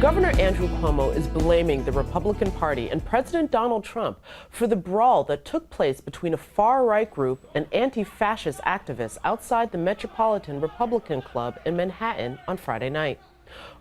Governor Andrew Cuomo is blaming the Republican Party and President Donald Trump for the brawl that took place between a far-right group and anti-fascist activists outside the Metropolitan Republican Club in Manhattan on Friday night.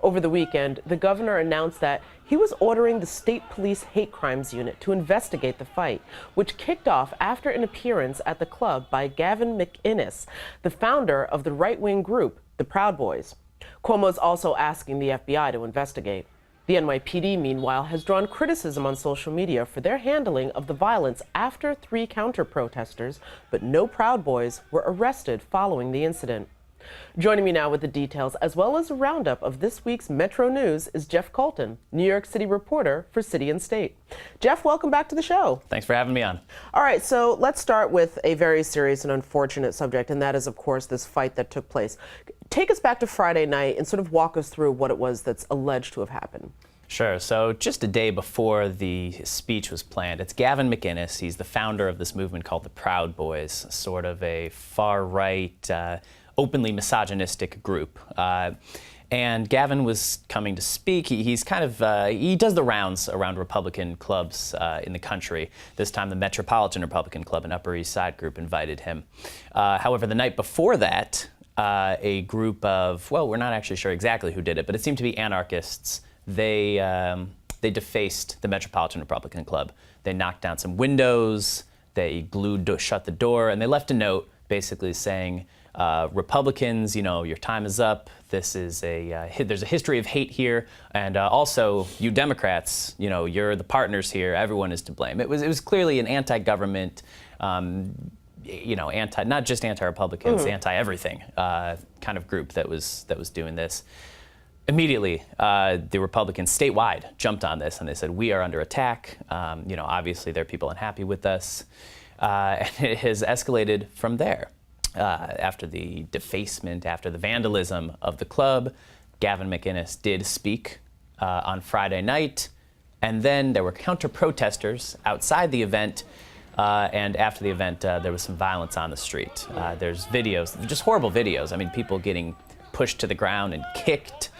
Over the weekend, the governor announced that he was ordering the State Police Hate Crimes Unit to investigate the fight, which kicked off after an appearance at the club by Gavin McInnes, the founder of the right-wing group, the Proud Boys. Cuomo is also asking the FBI to investigate. The NYPD, meanwhile, has drawn criticism on social media for their handling of the violence after 3 counter-protesters, but no Proud Boys, were arrested following the incident. Joining me now with the details, as well as a roundup of this week's Metro News, is Jeff Colton, New York City reporter for City and State. Jeff, welcome back to the show. Thanks for having me on. All right, so let's start with a very serious and unfortunate subject, and that is, of course, this fight that took place. Take us back to Friday night and sort of walk us through what it was that's alleged to have happened. Sure. So just a day before the speech was planned, it's Gavin McInnes. He's the founder of this movement called the Proud Boys, sort of a far-right, openly misogynistic group. And Gavin was coming to speak. He's kind of, he does the rounds around Republican clubs in the country. This time the Metropolitan Republican Club, an Upper East Side group, invited him. However, the night before that, a group of, well, we're not actually sure exactly who did it, but it seemed to be anarchists. They defaced the Metropolitan Republican Club. They knocked down some windows, they shut the door, and they left a note basically saying, Republicans, you know, your time is up. This is there's a history of hate here, and also you Democrats, you know, you're the partners here. Everyone is to blame. It was clearly an anti-government, you know, not just anti-Republicans, anti-everything kind of group that was doing this. Immediately, the Republicans statewide jumped on this, and they said, we are under attack. You know, obviously there are people unhappy with us, and it has escalated from there. After the defacement, after the vandalism of the club, Gavin McInnes did speak on Friday night, and then there were counter-protesters outside the event, and after the event, there was some violence on the street. There's videos, just horrible videos. I mean, people getting pushed to the ground and kicked.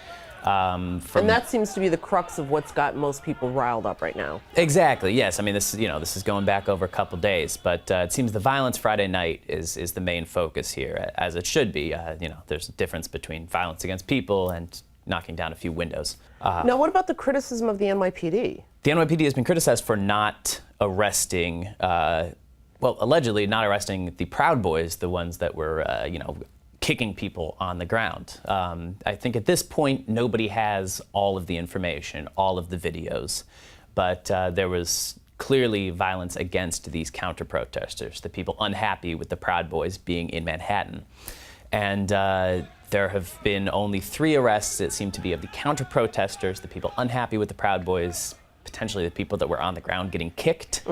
And that seems to be the crux of what's got most people riled up right now. Exactly. Yes. I mean, this is going back over a couple days, but it seems the violence Friday night is the main focus here, as it should be. You know, there's a difference between violence against people and knocking down a few windows. Now, what about the criticism of the NYPD? The NYPD has been criticized for not arresting, well, allegedly not arresting the Proud Boys, the ones that were, you know, kicking people on the ground. I think at this point, nobody has all of the information, all of the videos, but there was clearly violence against these counter-protesters, the people unhappy with the Proud Boys being in Manhattan. And there have been only 3 arrests, it seemed to be, of the counter-protesters, the people unhappy with the Proud Boys, potentially the people that were on the ground getting kicked.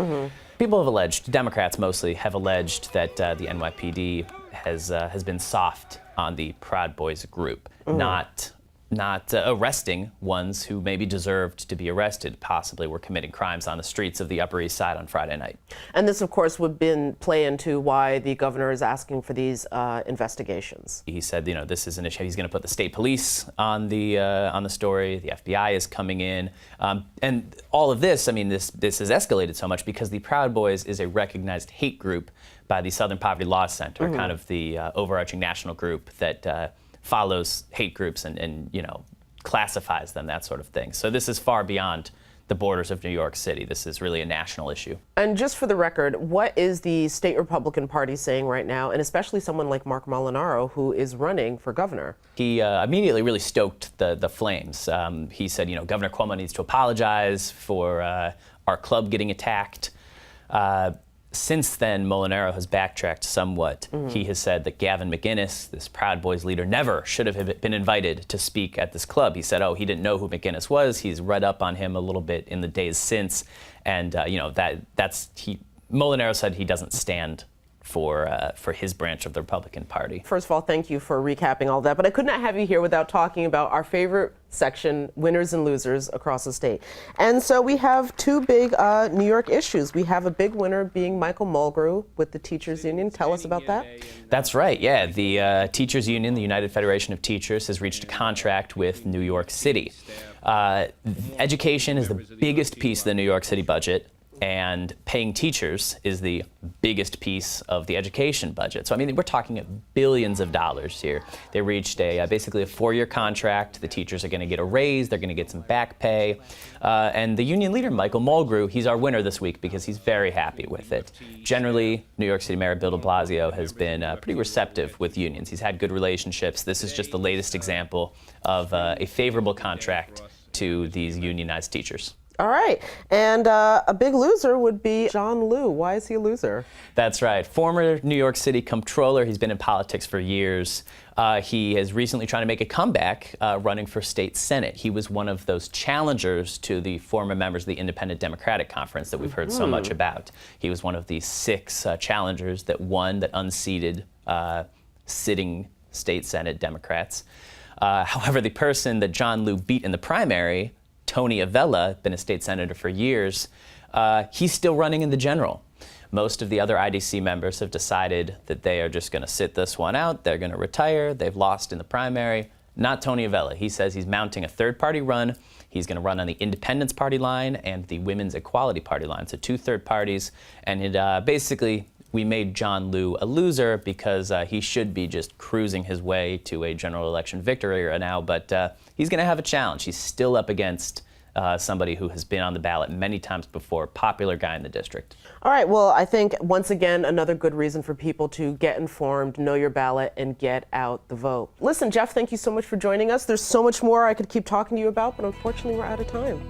People have alleged, Democrats mostly, have alleged that the NYPD has been soft on the Proud Boys group, not arresting ones who maybe deserved to be arrested, possibly were committing crimes on the streets of the Upper East Side on Friday night. And this, of course, would play into why the governor is asking for these investigations. He said, you know, this is an issue. He's going to put the state police on the story. The FBI is coming in, and all of this. I mean, this has escalated so much because the Proud Boys is a recognized hate group by the Southern Poverty Law Center, kind of the overarching national group that follows hate groups and you know, classifies them, that sort of thing. So this is far beyond the borders of New York City. This is really a national issue. And just for the record, what is the state Republican Party saying right now, and especially someone like Marc Molinaro, who is running for governor? He immediately really stoked the flames. He said, you know, Governor Cuomo needs to apologize for our club getting attacked. Since then, Molinaro has backtracked somewhat. He has said that Gavin McInnes, this Proud Boys leader, never should have been invited to speak at this club. He said, oh, he didn't know who McInnes was. He's read up on him a little bit in the days since. And, you know, Molinaro said he doesn't stand for his branch of the Republican Party. First of all, thank you for recapping all that, but I could not have you here without talking about our favorite section, winners and losers across the state. And so we have two big New York issues. We have a big winner being Michael Mulgrew with the teachers union. Tell us about that. That's right, yeah. The teachers union, the United Federation of Teachers, has reached a contract with New York City. Education is the biggest piece of the New York City budget, and paying teachers is the biggest piece of the education budget. So, I mean, we're talking billions of dollars here. They reached basically a 4-year contract. The teachers are going to get a raise. They're going to get some back pay. And the union leader, Michael Mulgrew, he's our winner this week because he's very happy with it. Generally, New York City Mayor Bill de Blasio has been pretty receptive with unions. He's had good relationships. This is just the latest example of a favorable contract to these unionized teachers. All right. And a big loser would be John Liu. Why is he a loser? That's right. Former New York City comptroller. He's been in politics for years. He has recently tried to make a comeback running for state senate. He was one of those challengers to the former members of the Independent Democratic Conference that we've heard so much about. He was one of the 6 challengers that won, that unseated sitting state senate Democrats. However, the person that John Liu beat in the primary, Tony Avella, been a state senator for years, he's still running in the general. Most of the other IDC members have decided that they are just going to sit this one out. They're going to retire. They've lost in the primary. Not Tony Avella. He says he's mounting a third-party run. He's going to run on the Independence Party line and the Women's Equality Party line, so 2 third parties. And basically, we made John Liu a loser because he should be just cruising his way to a general election victory right now, but he's going to have a challenge. He's still up against somebody who has been on the ballot many times before, popular guy in the district. All right. Well, I think, once again, another good reason for people to get informed, know your ballot, and get out the vote. Listen, Jeff, thank you so much for joining us. There's so much more I could keep talking to you about, but unfortunately, we're out of time.